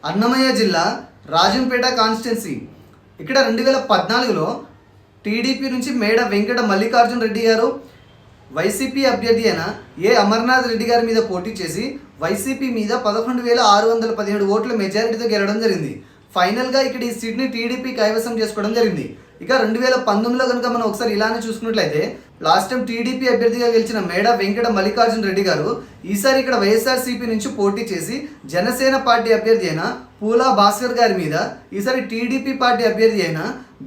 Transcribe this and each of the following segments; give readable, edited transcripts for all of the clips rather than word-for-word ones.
అన్నమయ్య జిల్లా రాజంపేట కాన్స్టిట్యున్సీ. ఇక్కడ 2014లో టీడీపీ నుంచి మేడ వెంకట మల్లికార్జున రెడ్డి గారు వైసీపీ అభ్యర్థి అయిన ఏ అమర్నాథ్ రెడ్డి గారి మీద పోటీ చేసి వైసీపీ మీద 11,617 ఓట్ల మెజారిటీతో గెలవడం జరిగింది. ఫైనల్గా ఇక్కడ ఈ సీట్ని టీడీపీ కైవసం చేసుకోవడం జరిగింది. ఇక 2019లో కనుక మనం ఒకసారి ఇలానే చూసుకున్నట్లయితే లాస్ట్ టైం టీడీపీ అభ్యర్థిగా గెలిచిన మేడ వెంకట మల్లికార్జున రెడ్డి గారు ఈసారి ఇక్కడ వైఎస్ఆర్సీపీ నుంచి పోటీ చేసి జనసేన పార్టీ అభ్యర్థి అయిన పూలా భాస్కర్ గారి మీద, ఈసారి టీడీపీ పార్టీ అభ్యర్థి అయిన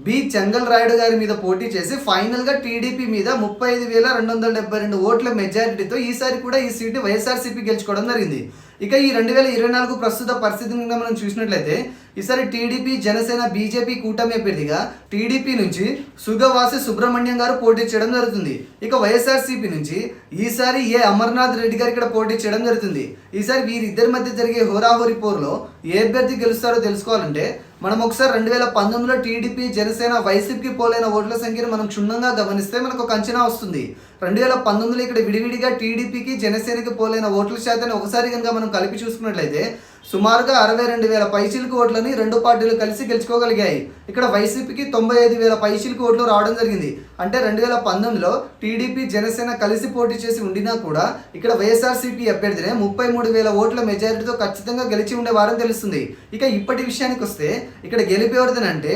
బి చెంగల్ రాయుడు గారి మీద పోటీ చేసి ఫైనల్గా టీడీపీ మీద 35,272 ఓట్ల మెజారిటీతో ఈసారి కూడా ఈ సీటు వైఎస్ఆర్సీపీ గెలుచుకోవడం జరిగింది. ఇక ఈ 2024 ప్రస్తుత పరిస్థితిని మనం చూసినట్లయితే ఈసారి టీడీపీ, జనసేన, బీజేపీ కూటమి అభ్యర్థిగా టీడీపీ నుంచి సుగవాసి సుబ్రహ్మణ్యం గారు పోటీ చేయడం జరుగుతుంది. ఇక వైఎస్ఆర్సీపీ నుంచి ఈసారి ఏ అమర్నాథ్ రెడ్డి గారు ఇక్కడ పోటీ చేయడం జరుగుతుంది. ఈసారి వీరిద్దరి మధ్య జరిగే హోరాహోరీ పోరులో ఏ అభ్యర్థి గెలుస్తారో తెలుసుకోవాలంటే మనం ఒకసారి 2019లో టీడీపీ, జనసేన, వైసీపీకి పోలైన ఓట్ల సంఖ్యను మనం క్షుణ్ణంగా గమనిస్తే మనకు ఒక అంచనా వస్తుంది. 2019లో ఇక్కడ విడివిడిగా టీడీపీకి, జనసేనకి పోలైన ఓట్ల శాతాన్ని ఒకసారి కనుక మనం కలిపి చూసుకున్నట్లయితే సుమారుగా 62,000 పైచీలకు ఓట్లని రెండు పార్టీలు కలిసి గెలుచుకోగలిగాయి. ఇక్కడ వైసీపీకి 95,000 పైచీలకు ఓట్లు రావడం జరిగింది. అంటే 2019లో టీడీపీ, జనసేన కలిసి పోటీ చేసి ఉండినా కూడా ఇక్కడ వైఎస్ఆర్సీపీ అభ్యర్థినే 33,000 ఓట్ల మెజారిటీతో ఖచ్చితంగా గెలిచి ఉండేవారని తెలుస్తుంది. ఇక ఇప్పటి విషయానికి వస్తే ఇక్కడ గెలిపేవరదనంటే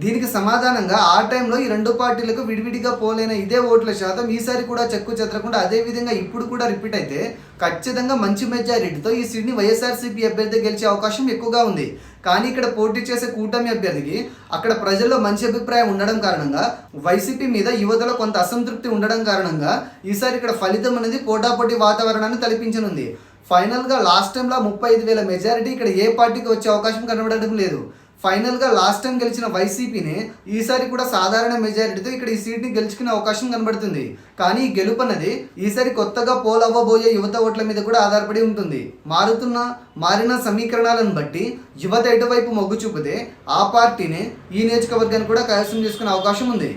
దీనికి సమాధానంగా ఆ టైంలో ఈ రెండు పార్టీలకు విడివిడిగా పోలైన ఇదే ఓట్ల శాతం ఈసారి కూడా చెక్కు చెదరకుండా అదే విధంగా ఇప్పుడు కూడా రిపీట్ అయితే ఖచ్చితంగా మంచి మెజారిటీతో ఈ సీట్ని వైఎస్ఆర్సీపీ అభ్యర్థి గెలిచే అవకాశం ఎక్కువగా ఉంది. కానీ ఇక్కడ పోటీ చేసే కూటమి అభ్యర్థికి అక్కడ ప్రజల్లో మంచి అభిప్రాయం ఉండడం కారణంగా, వైసీపీ మీద యువతలో కొంత అసంతృప్తి ఉండడం కారణంగా ఈసారి ఇక్కడ ఫలితం అనేది పోటాపోటీ వాతావరణాన్ని తలపించనుంది. ఫైనల్గా లాస్ట్ టైంలో 35,000 మెజారిటీ ఇక్కడ ఏ పార్టీకి వచ్చే అవకాశం కనబడడం లేదు. ఫైనల్గా లాస్ట్ టైం గెలిచిన వైసీపీనే ఈసారి కూడా సాధారణ మెజారిటీతో ఇక్కడ ఈ సీట్ని గెలుచుకునే అవకాశం కనబడుతుంది. కానీ ఈ గెలుపు అన్నది ఈసారి కొత్తగా పోల్ అవ్వబోయే యువత ఓట్ల మీద కూడా ఆధారపడి ఉంటుంది. మారిన సమీకరణాలను బట్టి యువత ఎటువైపు మొగ్గు చూపితే ఆ పార్టీనే ఈ నియోజకవర్గాన్ని కూడా కైవసం చేసుకునే అవకాశం ఉంది.